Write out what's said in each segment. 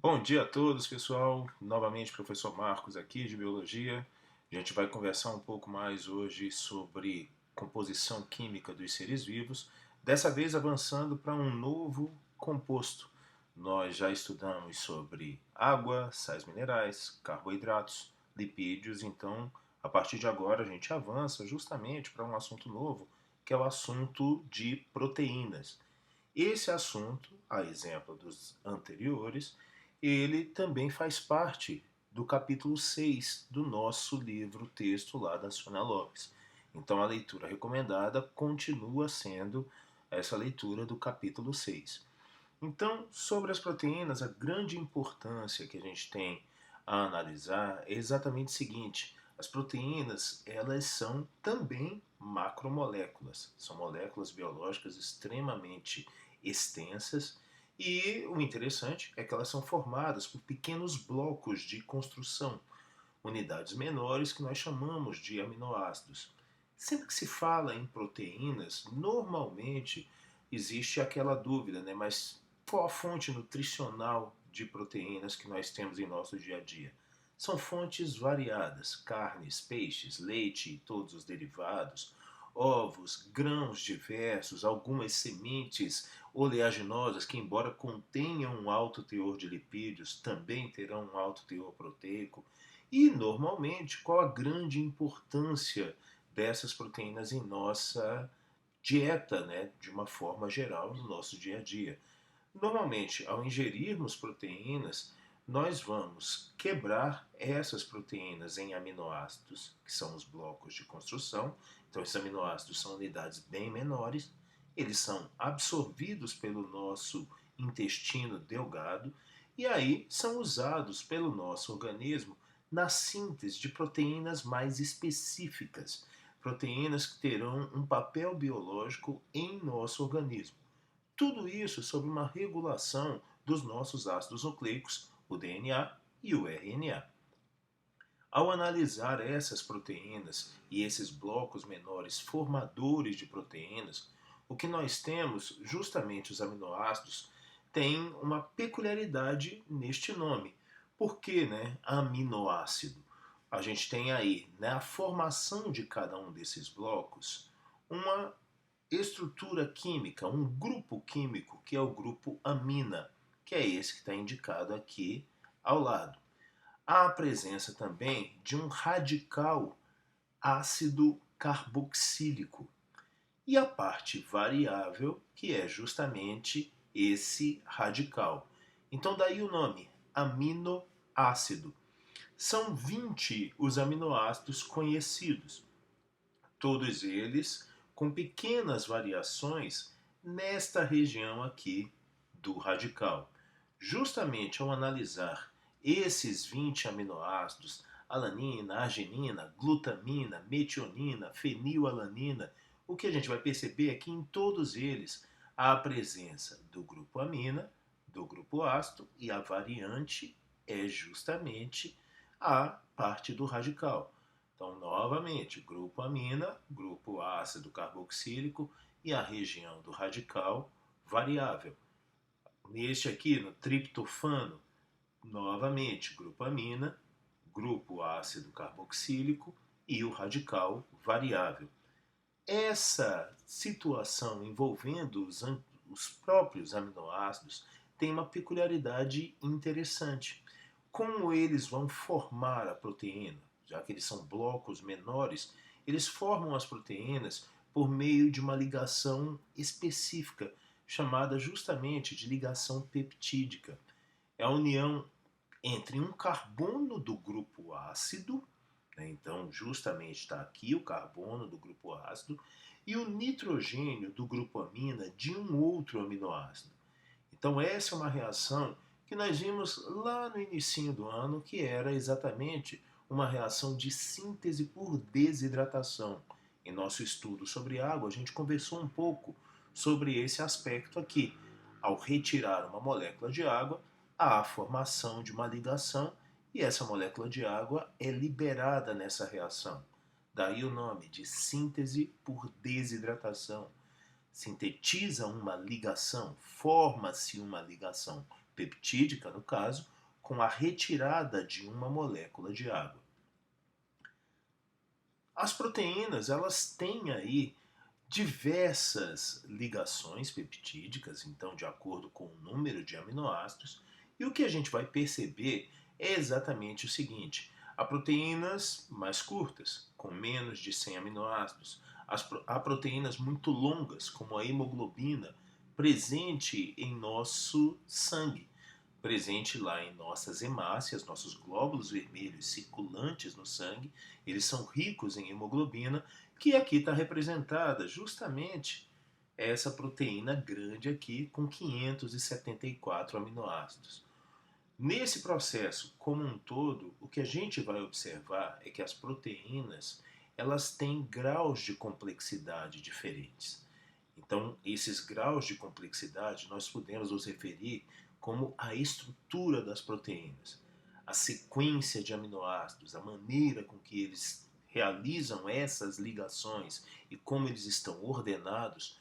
Bom dia a todos, pessoal. Novamente, professor Marcos aqui de Biologia. A gente vai conversar um pouco mais hoje sobre composição química dos seres vivos, dessa vez avançando para um novo composto. Nós já estudamos sobre água, sais minerais, carboidratos, lipídios, então a partir de agora a gente avança justamente para um assunto novo, que é o assunto de proteínas. Esse assunto, a exemplo dos anteriores, ele também faz parte do capítulo 6 do nosso livro-texto lá da Sônia Lopes. Então a leitura recomendada continua sendo essa leitura do capítulo 6. Então, sobre as proteínas, a grande importância que a gente tem a analisar é exatamente o seguinte: as proteínas, elas são também macromoléculas, são moléculas biológicas extremamente extensas e o interessante é que elas são formadas por pequenos blocos de construção, unidades menores que nós chamamos de aminoácidos. Sempre que se fala em proteínas, normalmente existe aquela dúvida, né? Mas qual a fonte nutricional de proteínas que nós temos em nosso dia a dia? São fontes variadas: carnes, peixes, leite e todos os derivados, ovos, grãos diversos, algumas sementes oleaginosas que, embora contenham um alto teor de lipídios, também terão um alto teor proteico. E, normalmente, qual a grande importância dessas proteínas em nossa dieta, né, de uma forma geral, no nosso dia a dia? Normalmente, ao ingerirmos proteínas, nós vamos quebrar essas proteínas em aminoácidos, que são os blocos de construção. Então, esses aminoácidos são unidades bem menores, eles são absorvidos pelo nosso intestino delgado e aí são usados pelo nosso organismo na síntese de proteínas mais específicas, proteínas que terão um papel biológico em nosso organismo. Tudo isso sob uma regulação dos nossos ácidos nucleicos, o DNA e o RNA. Ao analisar essas proteínas e esses blocos menores formadores de proteínas, o que nós temos, justamente os aminoácidos, tem uma peculiaridade neste nome. Por que, né, aminoácido? A gente tem aí, na formação de cada um desses blocos, uma estrutura química, um grupo químico, que é o grupo amina, que é esse que está indicado aqui ao lado. Há a presença também de um radical ácido carboxílico e a parte variável, que é justamente esse radical. Então, daí o nome aminoácido. São 20 os aminoácidos conhecidos, todos eles com pequenas variações nesta região aqui do radical. Justamente ao analisar esses 20 aminoácidos, alanina, arginina, glutamina, metionina, fenilalanina, o que a gente vai perceber é que em todos eles há a presença do grupo amina, do grupo ácido, e a variante é justamente a parte do radical. Então, novamente, grupo amina, grupo ácido carboxílico e a região do radical variável. Neste aqui, no triptofano, novamente, grupo amina, grupo ácido carboxílico e o radical variável. Essa situação envolvendo os próprios aminoácidos tem uma peculiaridade interessante. Como eles vão formar a proteína? Já que eles são blocos menores, eles formam as proteínas por meio de uma ligação específica, chamada justamente de ligação peptídica. É a união entre um carbono do grupo ácido, né, então justamente está aqui o carbono do grupo ácido, e o nitrogênio do grupo amina de um outro aminoácido. Então essa é uma reação que nós vimos lá no início do ano, que era exatamente uma reação de síntese por desidratação. Em nosso estudo sobre água, a gente conversou um pouco sobre esse aspecto aqui. Ao retirar uma molécula de água, há a formação de uma ligação e essa molécula de água é liberada nessa reação. Daí o nome de síntese por desidratação. Sintetiza uma ligação, forma-se uma ligação peptídica no caso, com a retirada de uma molécula de água. As proteínas, elas têm aí diversas ligações peptídicas, então de acordo com o número de aminoácidos, e o que a gente vai perceber é exatamente o seguinte: há proteínas mais curtas, com menos de 100 aminoácidos, há proteínas muito longas, como a hemoglobina, presente em nosso sangue, presente lá em nossas hemácias, nossos glóbulos vermelhos circulantes no sangue. Eles são ricos em hemoglobina, que aqui está representada justamente essa proteína grande aqui com 574 aminoácidos. Nesse processo como um todo, o que a gente vai observar é que as proteínas, elas têm graus de complexidade diferentes. Então, esses graus de complexidade nós podemos nos referir como a estrutura das proteínas, a sequência de aminoácidos, a maneira com que eles realizam essas ligações e como eles estão ordenados.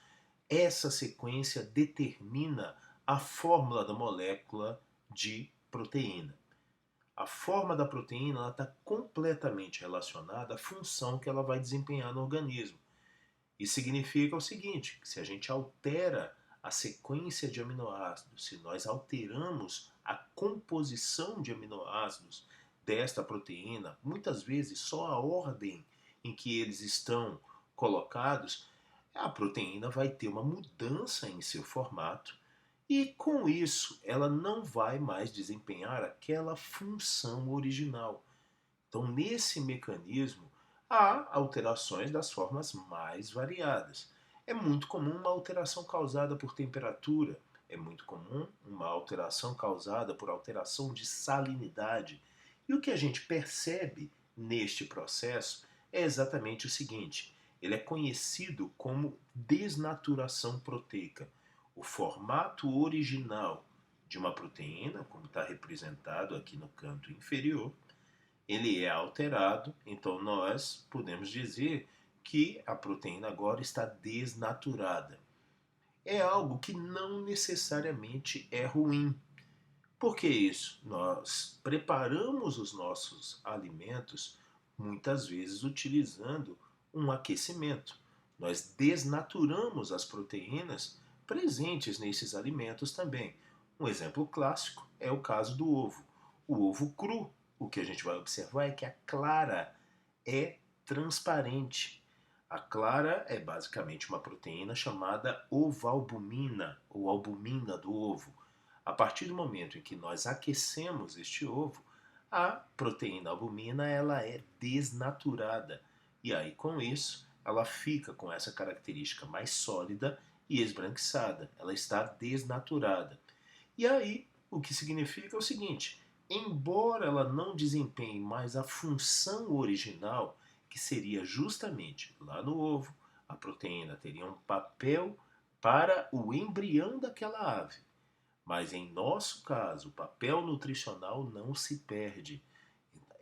Essa sequência determina a fórmula da molécula de proteína. A forma da proteína está completamente relacionada à função que ela vai desempenhar no organismo. Isso significa o seguinte: que se a gente altera a sequência de aminoácidos, se nós alteramos a composição de aminoácidos desta proteína, muitas vezes só a ordem em que eles estão colocados, a proteína vai ter uma mudança em seu formato e com isso ela não vai mais desempenhar aquela função original. Então, nesse mecanismo, há alterações das formas mais variadas. É muito comum uma alteração causada por temperatura, é muito comum uma alteração causada por alteração de salinidade. E o que a gente percebe neste processo é exatamente o seguinte: ele é conhecido como desnaturação proteica. O formato original de uma proteína, como está representado aqui no canto inferior, ele é alterado, então nós podemos dizer que a proteína agora está desnaturada. É algo que não necessariamente é ruim. Por que isso? Nós preparamos os nossos alimentos muitas vezes utilizando um aquecimento. Nós desnaturamos as proteínas presentes nesses alimentos também. Um exemplo clássico é o caso do ovo. O ovo cru, o que a gente vai observar é que a clara é transparente. A clara é basicamente uma proteína chamada ovalbumina, ou albumina do ovo. A partir do momento em que nós aquecemos este ovo, a proteína albumina ela é desnaturada. E aí, com isso, ela fica com essa característica mais sólida e esbranquiçada. Ela está desnaturada. E aí, o que significa é o seguinte: embora ela não desempenhe mais a função original, que seria justamente lá no ovo, a proteína teria um papel para o embrião daquela ave. Mas em nosso caso, o papel nutricional não se perde.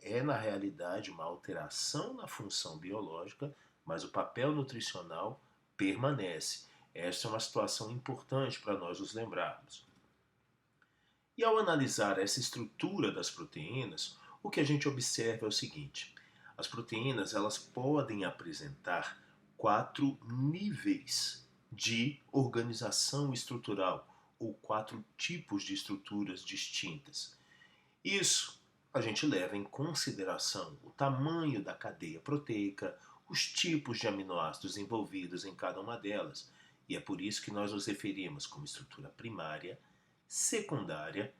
É, na realidade, uma alteração na função biológica, mas o papel nutricional permanece. Esta é uma situação importante para nós nos lembrarmos. E ao analisar essa estrutura das proteínas, o que a gente observa é o seguinte: as proteínas elas podem apresentar 4 níveis de organização estrutural, ou 4 tipos de estruturas distintas. Isso a gente leva em consideração o tamanho da cadeia proteica, os tipos de aminoácidos envolvidos em cada uma delas, e é por isso que nós nos referimos como estrutura primária, secundária,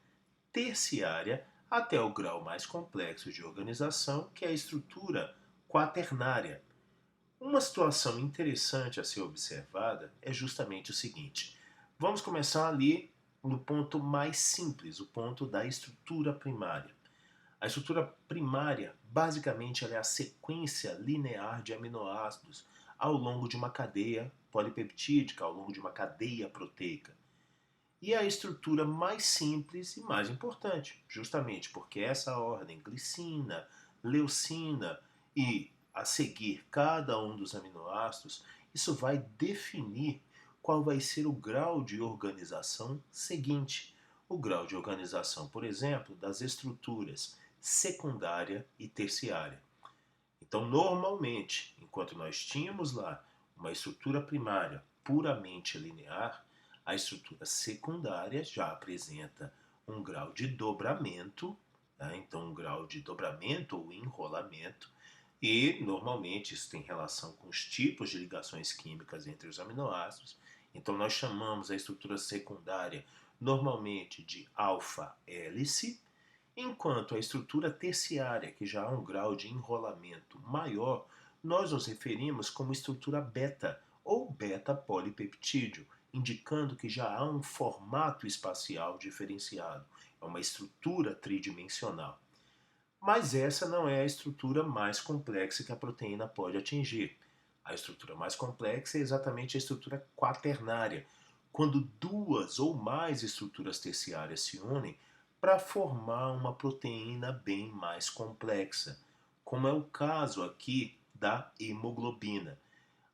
terciária, até o grau mais complexo de organização, que é a estrutura quaternária. Uma situação interessante a ser observada é justamente o seguinte: vamos começar ali no ponto mais simples, o ponto da estrutura primária. A estrutura primária, basicamente, ela é a sequência linear de aminoácidos ao longo de uma cadeia polipeptídica, ao longo de uma cadeia proteica. E é a estrutura mais simples e mais importante, justamente porque essa ordem, glicina, leucina e a seguir cada um dos aminoácidos, isso vai definir qual vai ser o grau de organização seguinte. o grau de organização, por exemplo, das estruturas secundária e terciária. Então, normalmente, enquanto nós tínhamos lá uma estrutura primária puramente linear, a estrutura secundária já apresenta um grau de dobramento, né? Então um grau de dobramento ou enrolamento, e normalmente isso tem relação com os tipos de ligações químicas entre os aminoácidos. Então nós chamamos a estrutura secundária normalmente de alfa-hélice, enquanto a estrutura terciária, que já há um grau de enrolamento maior, nós nos referimos como estrutura beta ou beta-polipeptídeo, indicando que já há um formato espacial diferenciado, é uma estrutura tridimensional. Mas essa não é a estrutura mais complexa que a proteína pode atingir. A estrutura mais complexa é exatamente a estrutura quaternária, quando duas ou mais estruturas terciárias se unem para formar uma proteína bem mais complexa, como é o caso aqui da hemoglobina.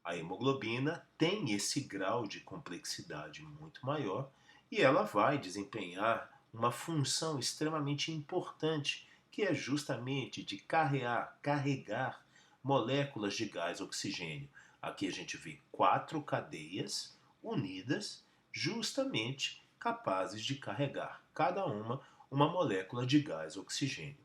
A hemoglobina tem esse grau de complexidade muito maior e ela vai desempenhar uma função extremamente importante, que é justamente de carregar moléculas de gás oxigênio. Aqui a gente vê 4 cadeias unidas, justamente capazes de carregar cada uma molécula de gás oxigênio.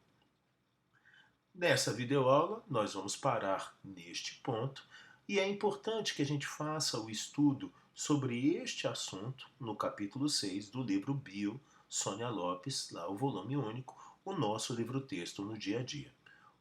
Nessa videoaula, nós vamos parar neste ponto e é importante que a gente faça o estudo sobre este assunto no capítulo 6 do livro Bio, Sônia Lopes, lá o volume único, o nosso livro-texto no dia a dia.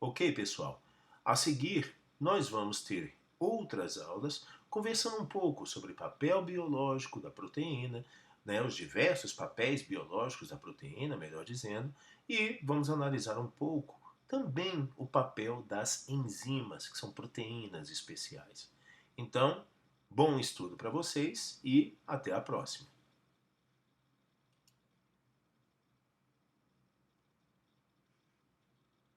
Ok, pessoal? A seguir, nós vamos ter outras aulas conversando um pouco sobre o papel biológico da proteína, né, os diversos papéis biológicos da proteína, melhor dizendo, e vamos analisar um pouco também o papel das enzimas, que são proteínas especiais. Então, bom estudo para vocês e até a próxima.